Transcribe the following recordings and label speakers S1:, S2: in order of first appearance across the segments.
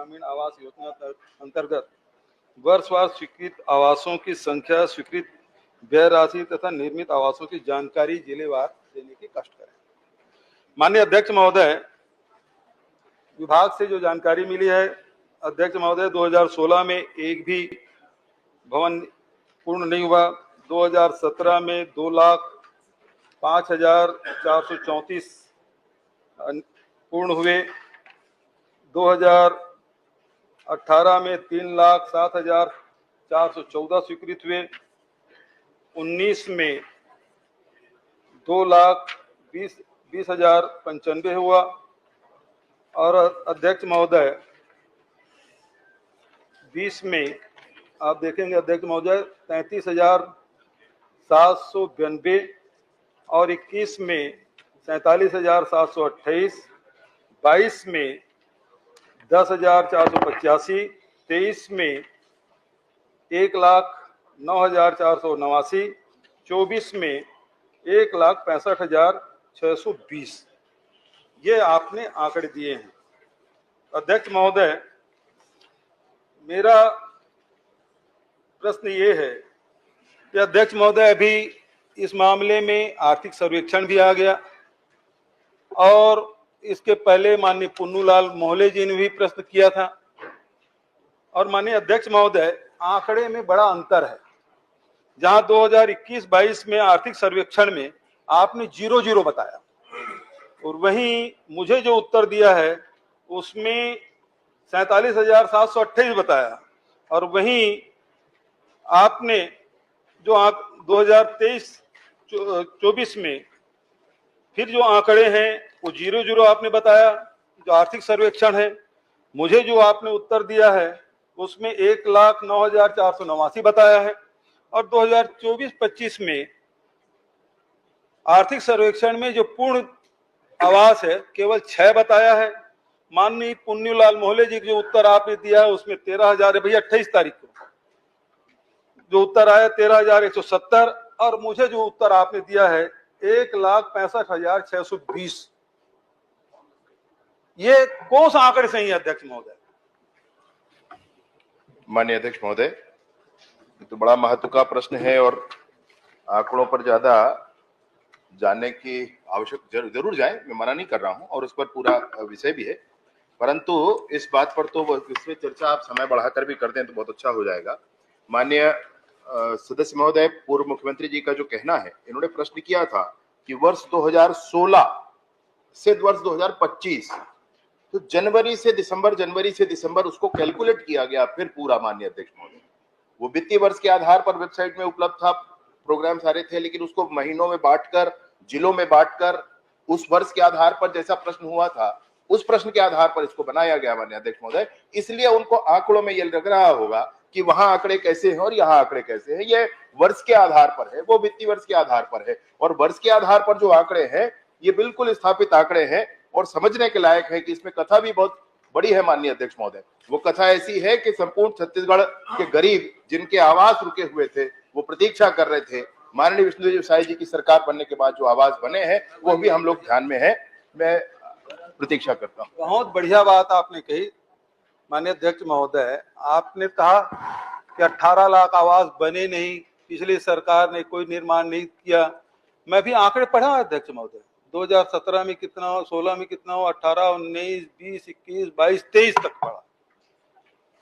S1: ग्रामीण आवास योजना अंतर्गत वर्षवार स्वीकृत आवासों की संख्या, स्वीकृत व्यय राशि तथा निर्मित आवासों की जानकारी जिलेवार देने की कष्ट करें। माननीय अध्यक्ष महोदय, विभाग से जो जानकारी मिली है, अध्यक्ष महोदय, 2016 में एक भी भवन पूर्ण नहीं हुआ। 2017 में 2,05,434 पूर्ण हुए। 2018 में 3,07,414 स्वीकृत हुए। 19 में 2,20,95 हुआ। और अध्यक्ष महोदय, 20 में आप देखेंगे अध्यक्ष महोदय 33,792 और 21 में 47,728, 22 में 10,485, 23 में 1,09,489, 24 में 1,65,620 ये आपने आंकड़े दिए हैं। अध्यक्ष महोदय, मेरा प्रश्न ये है कि अध्यक्ष महोदय, अभी इस मामले में आर्थिक सर्वेक्षण भी आ गया और इसके पहले माननीय पुन्नूलाल मोहले जी ने भी प्रश्न किया था। और माननीय अध्यक्ष महोदय, आंकड़े में बड़ा अंतर है। जहां 2021-22 में आर्थिक सर्वेक्षण में आपने 0 बताया और वहीं मुझे जो उत्तर दिया है उसमें 47,728 बताया। और वहीं आपने जो 2023-24 में फिर जो आंकड़े हैं वो 0 आपने बताया, जो आर्थिक सर्वेक्षण है। मुझे जो आपने उत्तर दिया है उसमें 1,09,489 बताया है। और 2024-25 में आर्थिक सर्वेक्षण में जो पूर्ण आवास है केवल 6 बताया है। माननीय पुन्नूलाल मोहले जी जो उत्तर आपने दिया है उसमें 13,000 है। भैया 28 तारीख को जो उत्तर आया 13,170 और मुझे जो उत्तर आपने दिया है 1,65,620। ये कौन सा आंकड़े सही है अध्यक्ष महोदय?
S2: माननीय अध्यक्ष महोदय, तो बड़ा महत्व का प्रश्न है और आंकड़ों पर ज्यादा जानने की आवश्यक जरूर जाए, मैं मना नहीं कर रहा हूं और उस पर पूरा विषय भी है, परंतु इस बात पर तो इसमें चर्चा आप समय बढ़ाकर भी कर दें तो बहुत अच्छा हो जाएगा। माननीय सदस्य महोदय, पूर्व मुख्यमंत्री जी का जो कहना है, इन्होंने प्रश्न किया था कि वर्ष 2016 से वर्ष 2025 तो जनवरी से दिसंबर उसको कैलकुलेट किया गया फिर पूरा। माननीय अध्यक्ष महोदय, वो वित्तीय वर्ष के आधार पर वेबसाइट में उपलब्ध था, प्रोग्राम सारे थे, लेकिन उसको महीनों में बांटकर, जिलों में बांटकर, उस वर्ष के आधार पर जैसा प्रश्न हुआ था उस प्रश्न के आधार पर इसको बनाया गया। माननीय अध्यक्ष महोदय, इसलिए उनको आंकड़ों में ये लग रहा होगा कि वहां आंकड़े कैसे हैं और यहाँ आंकड़े कैसे हैं। ये वर्ष के आधार पर है, वो वित्तीय वर्ष के आधार पर है और वर्ष के आधार पर जो आंकड़े हैं ये बिल्कुल स्थापित आंकड़े हैं और समझने के लायक है कि इसमें कथा भी बहुत बड़ी है। माननीय अध्यक्ष महोदय, वो कथा ऐसी है कि संपूर्ण छत्तीसगढ़ के गरीब जिनके आवास रुके हुए थे, वो प्रतीक्षा कर रहे थे, माननीय विष्णुदेव साय जी की सरकार बनने के बाद जो आवास बने हैं वो भी हम लोग ध्यान में है। मैं प्रतीक्षा करता हूँ।
S1: बहुत बढ़िया बात आपने कही माननीय अध्यक्ष महोदय। आपने कहा कि 18 लाख आवास बने नहीं, पिछली सरकार ने कोई निर्माण नहीं किया। मैं भी आंकड़े पढ़ा अध्यक्ष महोदय, 2017 में कितना हो, 16 में कितना हो, 18, 19, 20, 21, 22, 23 तक पढ़ा।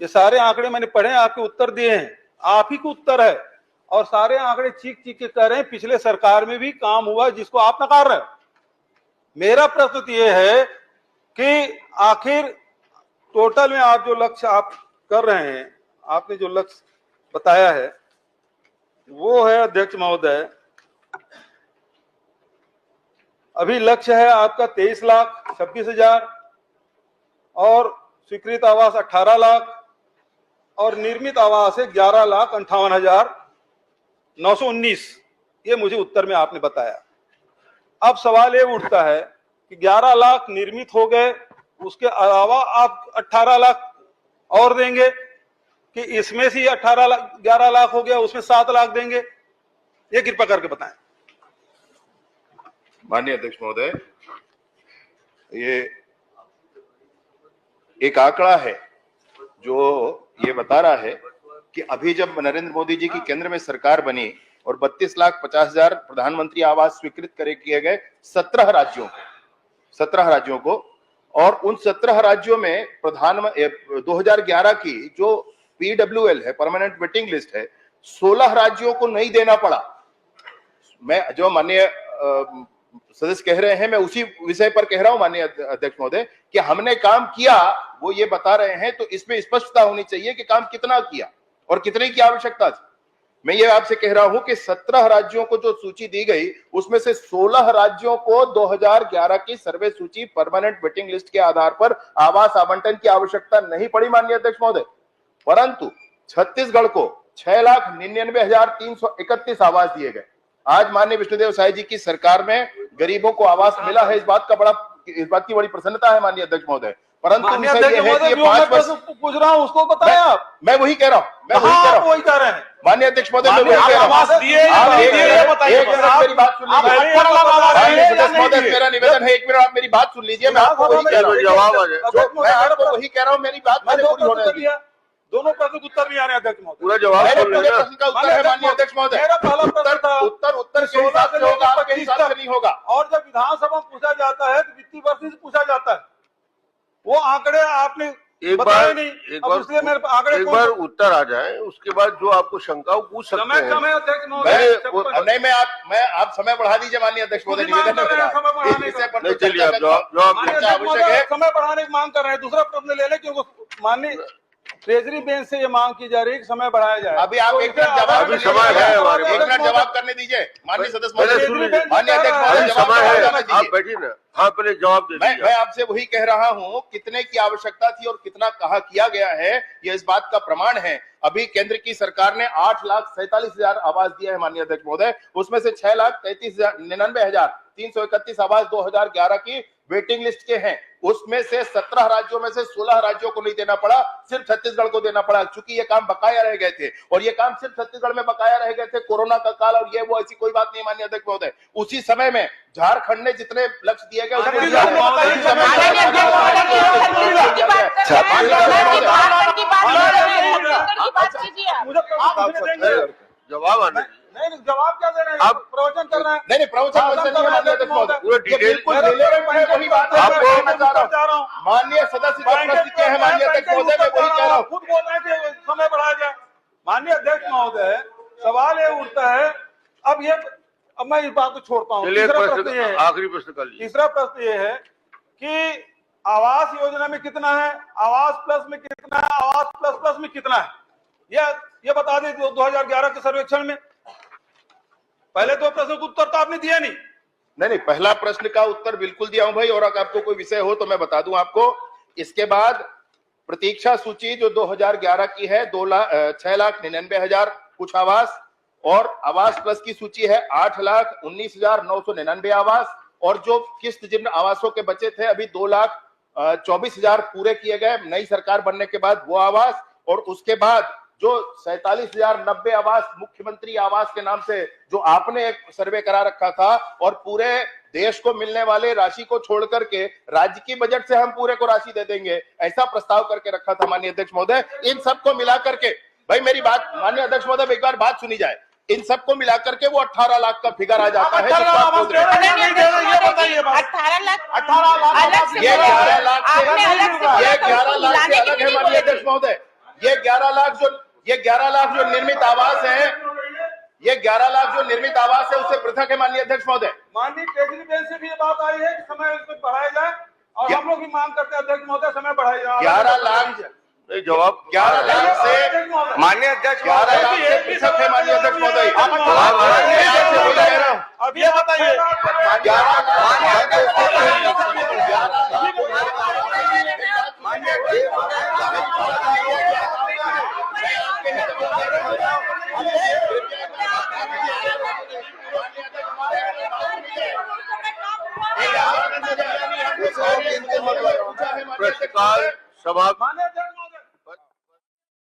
S1: ये सारे आंकड़े मैंने पढ़े, आपके उत्तर दिए हैं, आप ही को उत्तर है और सारे आंकड़े चीख चीख के कह रहे हैं पिछले सरकार में भी काम हुआ जिसको आप नकार रहे हो। मेरा प्रश्न तो ये है कि आखिर टोटल में आप जो लक्ष्य आप कर रहे हैं, आपने जो लक्ष्य बताया है वो है अध्यक्ष महोदय, अभी लक्ष्य है आपका 23,26,000 और स्वीकृत आवास 18 लाख और निर्मित आवास है 11,58,919। ये मुझे उत्तर में आपने बताया। अब सवाल ये उठता है कि 11 लाख निर्मित हो गए, उसके अलावा आप 18 लाख और देंगे कि इसमें से 11 लाख हो गया, उसमें 7 लाख देंगे? ये कृपा करके बताएं।
S2: माननीय अध्यक्ष महोदय, ये एक आंकड़ा है जो ये बता रहा है कि अभी जब नरेंद्र मोदी जी की केंद्र में सरकार बनी और 32,50,000 प्रधानमंत्री आवास स्वीकृत किए गए 17 राज्यों को, और उन 17 राज्यों में 2011 की जो PWL है, परमानेंट वेटिंग लिस्ट है, 16 राज्यों को नहीं देना पड़ा। मैं जो माननीय सदस्य कह रहे हैं, मैं उसी विषय पर कह रहा हूं माननीय अध्यक्ष महोदय, कि हमने काम किया, वो ये बता रहे हैं, तो इसमें स्पष्टता होनी चाहिए कि काम कितना किया और कितने की आवश्यकता थी। मैं ये आपसे कह रहा हूं कि 17 राज्यों को जो सूची दी गई, उसमें से 16 राज्यों को 2011 की सर्वे सूची परमानेंट वेटिंग लिस्ट के आधार पर आवास आवंटन की आवश्यकता नहीं पड़ी माननीय अध्यक्ष महोदय, परंतु छत्तीसगढ़ को 6,99,331 आवास दिए गए। आज माननीय विष्णुदेव साय जी की सरकार में गरीबों को आवास मिला है, इस बात की बड़ी प्रसन्नता है माननीय अध्यक्ष महोदय। परंतु
S1: माननीय अध्यक्ष महोदय, जो मैं पूछ रहा हूं उसको बताएं आप।
S2: मैं वही कह रहा हूं,
S1: वही कह रहे हैं
S2: माननीय अध्यक्ष महोदय, मैं वही कह रहा हूं। मेरी बात सुन लीजिए, मेरा निवेदन है, 1 मिनट आप मेरी बात सुन लीजिए। मैं आपको वही कह रहा हूँ, मैं आपको वही कह रहा हूँ, मेरी बात पूरी होने दीजिए।
S1: दोनों प्रश्न उत्तर नहीं आ रहे अध्यक्ष महोदय,
S3: पूरा जवाब
S2: पूरे प्रश्न का उत्तर है माननीय अध्यक्ष महोदय।
S1: मेरा पहला प्रश्न था,
S2: उत्तर 16 से होगा, आपके हिसाब से नहीं होगा।
S1: और जब विधानसभा में पूछा जाता है तो वित्तीय वर्ष से पूछा जाता है, वो आंकड़े आपने
S3: एक बार उत्तर आ जाए, उसके बाद जो आपको शंका हो पूछ सकते हैं।
S1: समय अध्यक्ष महोदय,
S2: नहीं, मैं आप समय बढ़ा दीजिए माननीय अध्यक्ष महोदय, निवेदन है।
S3: चलिए आप जवाब
S1: आवश्यक है, समय बढ़ाने की मांग कर रहे हैं। दूसरा प्रश्न ले लें, क्योंकि माननीय ट्रेजरी बेंच से ये मांग की जा रही है कि समय बढ़ाया जाए।
S2: अभी आप एक मिनट जवाब,
S3: समय है हमारे पास,
S2: 1 मिनट जवाब करने दीजिए माननीय सदस्य महोदय, माननीय अध्यक्ष
S3: समय है,
S2: महोदय,
S3: आप बैठिए ना। हाँ, पहले जवाब दे दीजिए।
S2: मैं आपसे वही कह रहा हूं, कितने की आवश्यकता थी और कितना कहा किया गया है, ये इस बात का प्रमाण है। अभी केंद्र की सरकार ने 8,47,000 आवास दिए हैं माननीय अध्यक्ष महोदय, उसमें से 6,99,331 आवास 2011 की वेटिंग लिस्ट के हैं। उसमें से 17 राज्यों में से 16 राज्यों को नहीं देना पड़ा, सिर्फ छत्तीसगढ़ को देना पड़ा, क्योंकि ये काम बकाया रह गए थे, और ये काम सिर्फ छत्तीसगढ़ में बकाया रह गए थे। कोरोना का काल और ये वो, ऐसी कोई बात नहीं माननीय अध्यक्ष महोदय। उसी समय में झारखंड ने जितने लक्ष्य दिए गए,
S3: जवाब आने
S1: नहीं, जवाब क्या दे रहे हैं?
S3: आप
S1: प्रवचन कर रहे हैं।
S2: नहीं, प्रवचन नहीं है माननीय अध्यक्ष महोदय,
S3: पूरा डिटेल
S2: माननीय सदस्य जो प्रश्न किए हैं माननीय अध्यक्ष महोदय, मैं वही कह रहा हूँ।
S1: खुद बोल रहे थे समय बढ़ाया जाए। माननीय अध्यक्ष महोदय, सवाल ये उठता है, अब मैं इस बात को छोड़ता हूँ।
S3: आखिरी प्रश्न कर लीजिए।
S1: तीसरा प्रश्न ये है कि आवास योजना में कितना है, आवास प्लस में कितना है, आवास प्लस प्लस में कितना है, ये बता दें 2011 के सर्वेक्षण में। पहले दो प्रश्न का उत्तर तो आपने दिया नहीं।
S2: नहीं, पहला प्रश्न का उत्तर बिल्कुल दिया हूं भाई, और अगर आपको कोई विषय हो तो मैं बता दूं आपको। इसके बाद प्रतीक्षा सूची जो 2011 की है 6,99,000 कुछ आवास, और आवास प्लस की सूची है 8,19,999 आवास, और जो किस्त जिन आवासों के बचे थे अभी 2,24,000 पूरे किए गए नई सरकार बनने के बाद वो आवास, और उसके बाद जो 47,090 आवास मुख्यमंत्री आवास के नाम से जो आपने एक सर्वे करा रखा था, और पूरे देश को मिलने वाले राशि को छोड़ करके राज्य की बजट से हम पूरे को राशि दे देंगे, ऐसा प्रस्ताव करके रखा था माननीय अध्यक्ष महोदय। इन सबको मिला करके, भाई मेरी बात माननीय अध्यक्ष महोदय, एक बार बात सुनी जाए, इन सबको मिला करके वो 18 लाख का फिगर आ जाता है। ये 11 लाख से अलग है माननीय अध्यक्ष महोदय। ये 11 लाख जो निर्मित आवास है, ये 11 लाख जो निर्मित आवास है उससे पृथक है माननीय अध्यक्ष महोदय।
S1: माननीय ट्रेजरी बेंच से भी ये बात आई है कि समय उसमें बढ़ाया जाए, और हम लोग भी मांग करते हैं अध्यक्ष महोदय समय बढ़ाया जाए।
S2: 11 लाख
S3: जवाब
S2: 11 लाख से
S3: माननीय अध्यक्ष
S2: 11 लाख से पृथक है माननीय अध्यक्ष महोदय।
S1: अब ये बताइए,
S2: 11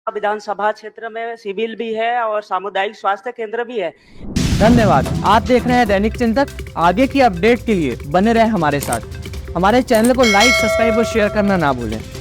S4: विधानसभा क्षेत्र में सिविल भी है और सामुदायिक स्वास्थ्य केंद्र भी है।
S5: धन्यवाद। आप देख रहे हैं दैनिक चिंतक। आगे की अपडेट के लिए बने रहे हमारे साथ। हमारे चैनल को लाइक, सब्सक्राइब और शेयर करना ना भूलें।